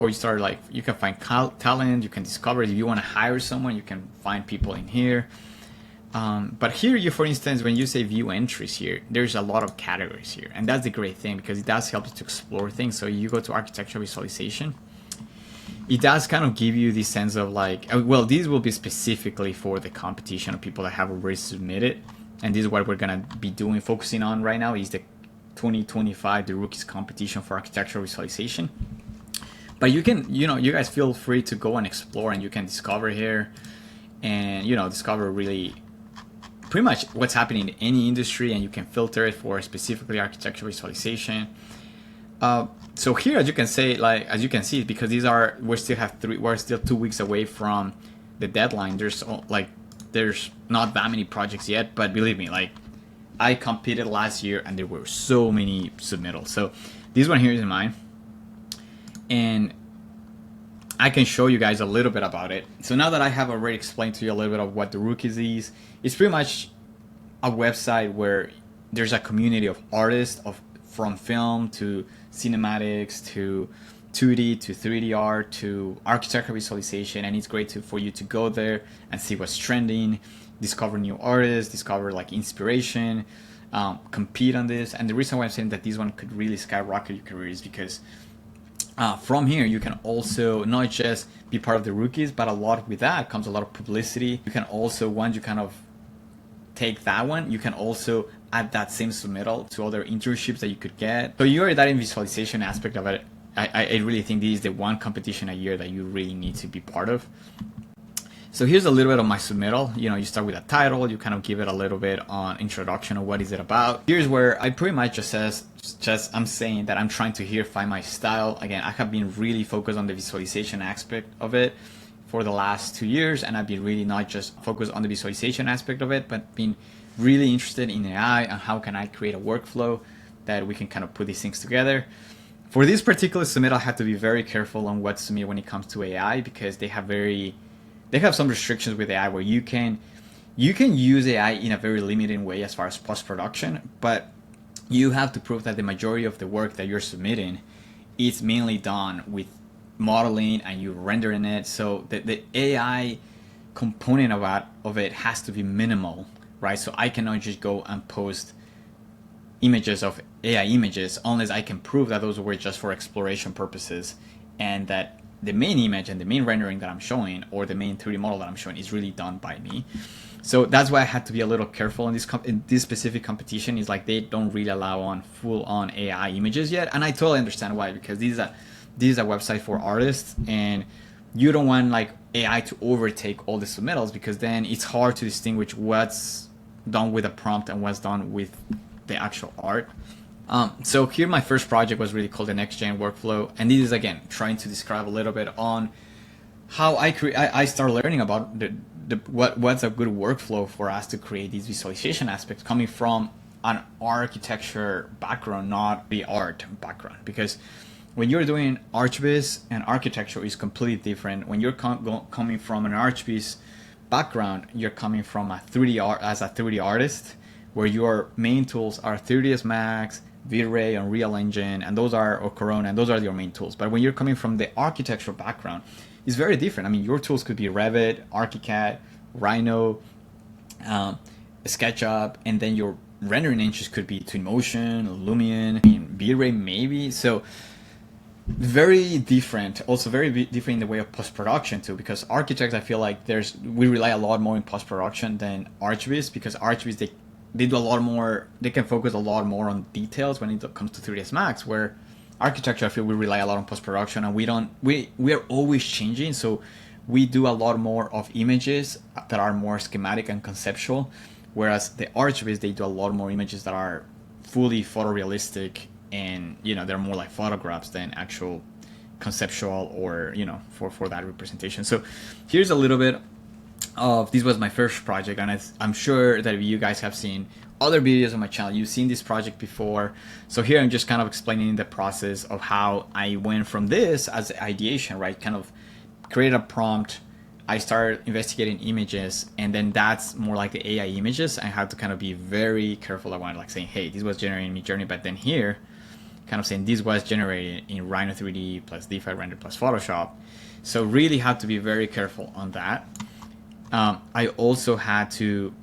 or you start like, you can find talent, you can discover. If you want to hire someone, you can find people in here. But here, you, for instance, when you say view entries here, there's a lot of categories here, and that's the great thing, because it does help you to explore things. So you go to architectural visualization, it does kind of give you the sense of like, well, these will be specifically for the competition of people that have already submitted, and this is what we're gonna be doing, focusing on right now, is the 2025 the Rookies competition for architectural visualization. But you can, you guys feel free to go and explore, and you can discover here, and discover really pretty much what's happening in any industry, and you can filter it for specifically architectural visualization. So here, as you can see, because we're still 2 weeks away from the deadline. There's not that many projects yet, but believe me, like, I competed last year and there were so many submittals. So this one here is mine, and I can show you guys a little bit about it. So now that I have already explained to you a little bit of what the Rookies is, it's pretty much a website where there's a community of artists from film to cinematics to 2D to 3D art to architectural visualization, and it's great for you to go there and see what's trending, discover new artists, discover like inspiration, compete on this. And the reason why I'm saying that this one could really skyrocket your career is because from here you can also not just be part of the Rookies, but a lot with that comes a lot of publicity. You can also, once you kind of take that one, you can also add that same submittal to other internships that you could get. So you're that in visualization aspect of it. I really think this is the one competition a year that you really need to be part of. So here's a little bit of my submittal. You start with a title, you kind of give it a little bit on introduction of what is it about. Here's where I pretty much I'm saying that I'm trying to find my style. Again, I have been really focused on the visualization aspect of it for the last 2 years, and I've been really not just focused on the visualization aspect of it, but been really interested in AI and how can I create a workflow that we can kind of put these things together. For this particular submit, I have to be very careful on what to submit when it comes to AI, because they have some restrictions with AI where you can use AI in a very limited way as far as post-production, but you have to prove that the majority of the work that you're submitting is mainly done with modeling and you rendering it. So the AI component of it has to be minimal, right? So I cannot just go and post images of AI images unless I can prove that those were just for exploration purposes, and that the main image and the main rendering that I'm showing, or the main 3D model that I'm showing, is really done by me. So that's why I had to be a little careful in this specific competition. Is like they don't really allow on full-on AI images yet, and I totally understand why, because this is a website for artists, and you don't want like AI to overtake all the submittals, because then it's hard to distinguish what's done with a prompt and what's done with the actual art. So here my first project was really called the Next Gen Workflow, and this is again trying to describe a little bit on how I start learning about what's a good workflow for us to create these visualization aspects, coming from an architecture background, not the art background, because when you're doing ArchViz and architecture is completely different. When you're coming from an ArchViz background, you're coming from a 3D artist, where your main tools are 3ds Max, V-Ray, Unreal Engine, and or Corona, and those are your main tools. But when you're coming from the architectural background, it's very different. I mean, your tools could be Revit, ArchiCAD, Rhino, SketchUp, and then your rendering engines could be Twinmotion, Lumion, V-Ray maybe. So very different, also very different in the way of post-production too, because architects, I feel like we rely a lot more in post-production than ArchViz, because ArchViz, they do a lot more, they can focus a lot more on details when it comes to 3ds Max, where architecture, I feel we rely a lot on post-production, and we are always changing, so we do a lot more of images that are more schematic and conceptual, whereas the ArchViz, they do a lot more images that are fully photorealistic, and they're more like photographs than actual conceptual or for that representation. So here's a little bit of, this was my first project, and I'm sure that you guys have seen other videos on my channel. You've seen this project before. So here I'm just kind of explaining the process of how I went from this as ideation, right? Kind of create a prompt, I started investigating images, and then that's more like the AI images. I had to kind of be very careful. I wanted like saying, hey, this was generating me journey, but then here kind of saying this was generated in Rhino 3D plus DeFi render plus Photoshop. So really had to be very careful on that. I also had to,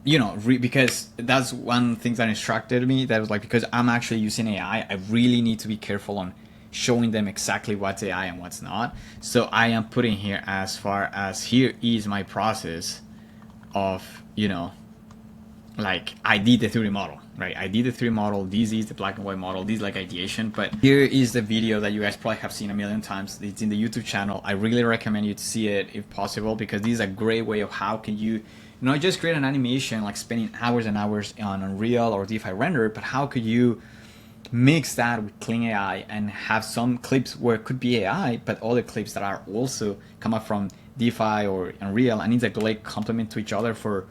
you know, because that's one thing that instructed me, that was like, because I'm actually using AI, I really need to be careful on showing them exactly what's AI and what's not. So I am putting here as far as here is my process of, you know, like I did the 3D model, right? I did the 3D model. This is the black and white model. This is like ideation. But here is the video that you guys probably have seen a million times. It's in the YouTube channel. I really recommend you to see it if possible, because this is a great way of how can you not just create an animation like spending hours and hours on Unreal or DeFi render, but how could you mix that with clean AI and have some clips where it could be AI, but other clips that are also come up from DeFi or Unreal, and it's like they complement to each other for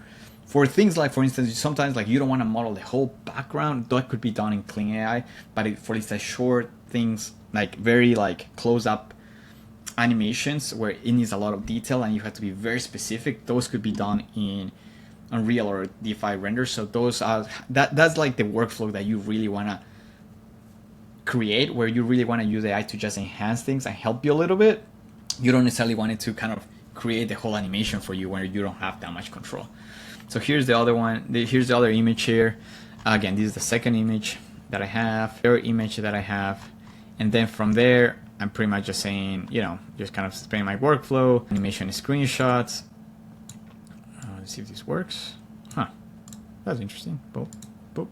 things like, for instance, sometimes like you don't want to model the whole background. That could be done in clean AI, but for these short things, like very like close up animations where it needs a lot of detail and you have to be very specific, those could be done in Unreal or DeFi render. So those are that's like the workflow that you really want to create, where you really want to use AI to just enhance things and help you a little bit. You don't necessarily want it to kind of create the whole animation for you when you don't have that much control. So here's the other one. Here's the other image here. Again, this is the second image that I have, third image that I have. And then from there, I'm pretty much just saying, you know, just kind of explaining my workflow, animation screenshots. Let's see if this works. Huh, that's interesting. Boop, boop.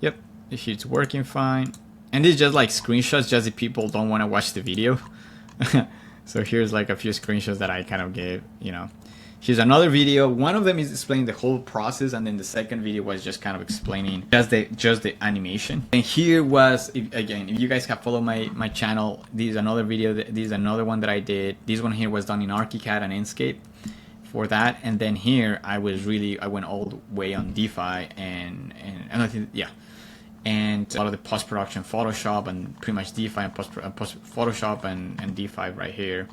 Yep, it's working fine. And this is just like screenshots, just if people don't want to watch the video. So here's like a few screenshots that I kind of gave, you know. Here's another video. One of them is explaining the whole process, and then the second video was just kind of explaining just the animation. And here was, again, if you guys have followed my channel, this is another video. This is another one that I did. This one here was done in ArchiCAD and Enscape for that. And then here I went all the way on DeFi and I think, yeah. And a lot of the post-production Photoshop and pretty much DeFi and Photoshop and DeFi right here.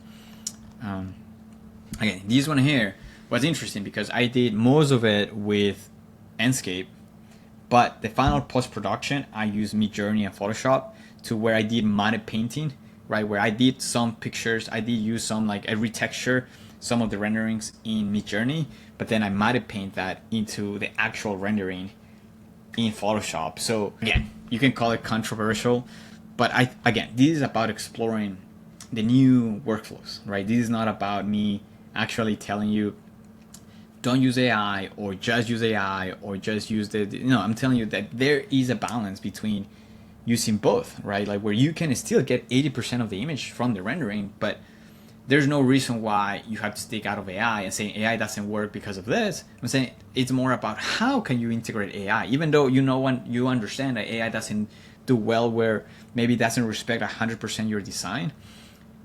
Again, this one here was interesting because I did most of it with Enscape, but the final post-production I used Midjourney and Photoshop, to where I did matte painting, right? Where I did some pictures, I did use some like every texture, some of the renderings in Midjourney, but then I matte paint that into the actual rendering in Photoshop. So again, you can call it controversial, but again, this is about exploring the new workflows, right? This is not about me actually telling you don't use AI or just use AI or just use the, you know, I'm telling you that there is a balance between using both, right? Like where you can still get 80% of the image from the rendering, but there's no reason why you have to stick out of AI and say AI doesn't work because of this. I'm saying it's more about how can you integrate AI, even though you understand that AI doesn't do well where maybe it doesn't respect 100% your design.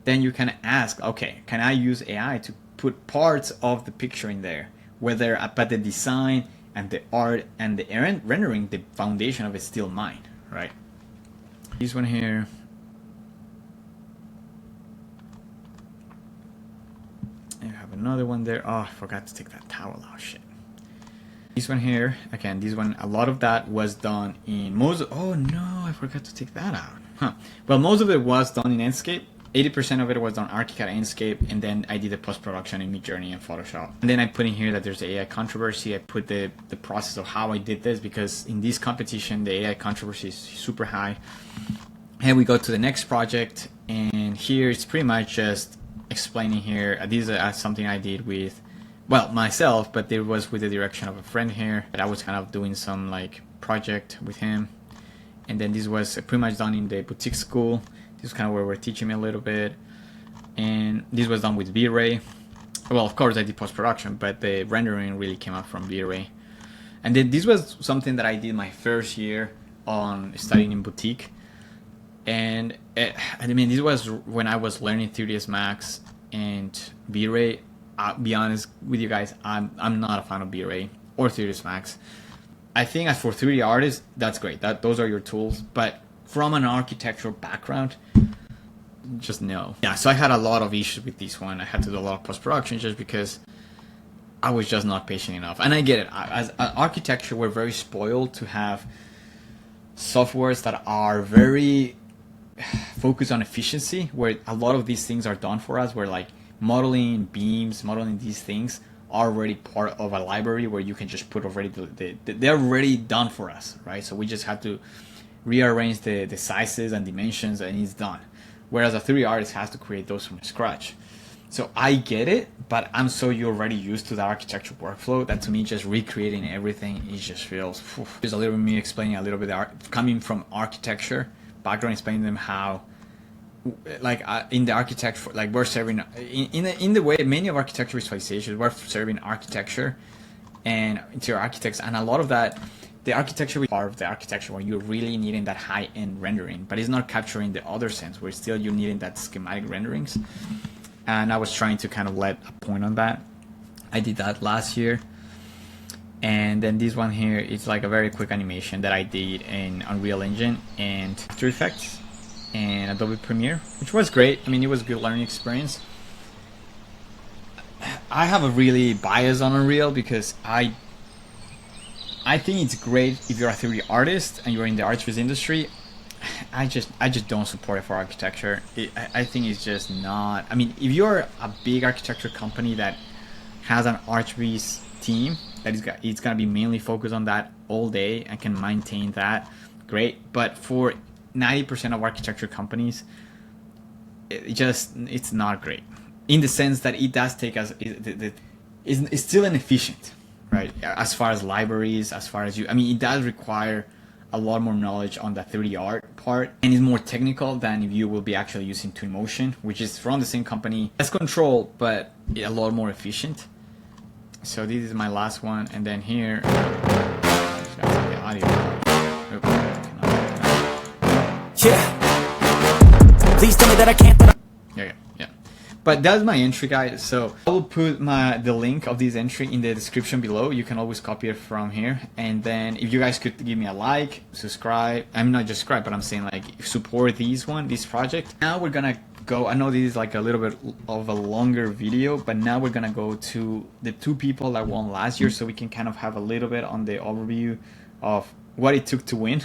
Then you can ask, okay, can I use AI to put parts of the picture in there, but the design and the art and the rendering, the foundation of it still mine, right? This one here. I have another one there. Oh, I forgot to take that towel out. Shit. This one here, again, this one, a lot of that was done in oh no, I forgot to take that out. Huh. Well, most of it was done in Enscape. 80% of it was on ArchiCAD and Enscape, and then I did the post-production in Midjourney and Photoshop. And then I put in here that there's the AI controversy. I put the process of how I did this, because in this competition, the AI controversy is super high. And we go to the next project, and here it's pretty much just explaining here. This is something I did with, well, myself, but it was with the direction of a friend here. That I was kind of doing some like project with him. And then this was pretty much done in the boutique school. This is kind of where we're teaching me a little bit. And this was done with V-Ray. Well, of course I did post-production, but the rendering really came out from V-Ray. And then this was something that I did my first year on studying in boutique. And I mean, this was when I was learning 3ds Max and V-Ray. I'll be honest with you guys, I'm not a fan of V-Ray or 3ds Max. I think as for 3D artists, that's great. Those are your tools. But from an architectural background, just no. Yeah, so I had a lot of issues with this one. I had to do a lot of post-production just because I was just not patient enough. And I get it. As architecture, we're very spoiled to have softwares that are very focused on efficiency, where a lot of these things are done for us, where like modeling beams, modeling these things are already part of a library where you can just put already they're already done for us, right? So we just have to rearrange the sizes and dimensions and it's done. Whereas a 3D artist has to create those from scratch. So I get it, but I'm so already used to the architecture workflow that to me just recreating everything, it just feels, There's a little bit of me explaining a little bit coming from architecture background, explaining them how like in the architecture, like we're serving in the way many of architecture visualizations, we're serving architecture and interior architects, and a lot of that, the architecture is part of the architecture where you're really needing that high-end rendering, but it's not capturing the other sense where still you're needing that schematic renderings. And I was trying to kind of let a point on that. I did that last year. And then this one here is like a very quick animation that I did in Unreal Engine and After Effects and Adobe Premiere, which was great. I mean, it was a good learning experience. I have a really bias on Unreal because I think it's great if you're a 3D artist and you're in the archviz industry. I just don't support it for architecture. I think it's just not. I mean, if you're a big architecture company that has an archviz team that it's gonna be mainly focused on that all day and can maintain that, great. But for 90% of architecture companies, it's not great in the sense that it does take us. It's still inefficient, right? As far as libraries, as far as I mean, it does require a lot more knowledge on the 3D art part, and is more technical than if you will be actually using Twinmotion, which is from the same company, less control, but a lot more efficient. So this is my last one, and then here, the audio. Yeah. Please tell me that I can't. Yeah. But that's my entry, guys. So I will put the link of this entry in the description below. You can always copy it from here. And then if you guys could give me a like, subscribe. I'm not just subscribe, but I'm saying like support this project. Now we're gonna go. I know this is like a little bit of a longer video, but now we're gonna go to the 2 people that won last year, so we can kind of have a little bit on the overview of what it took to win.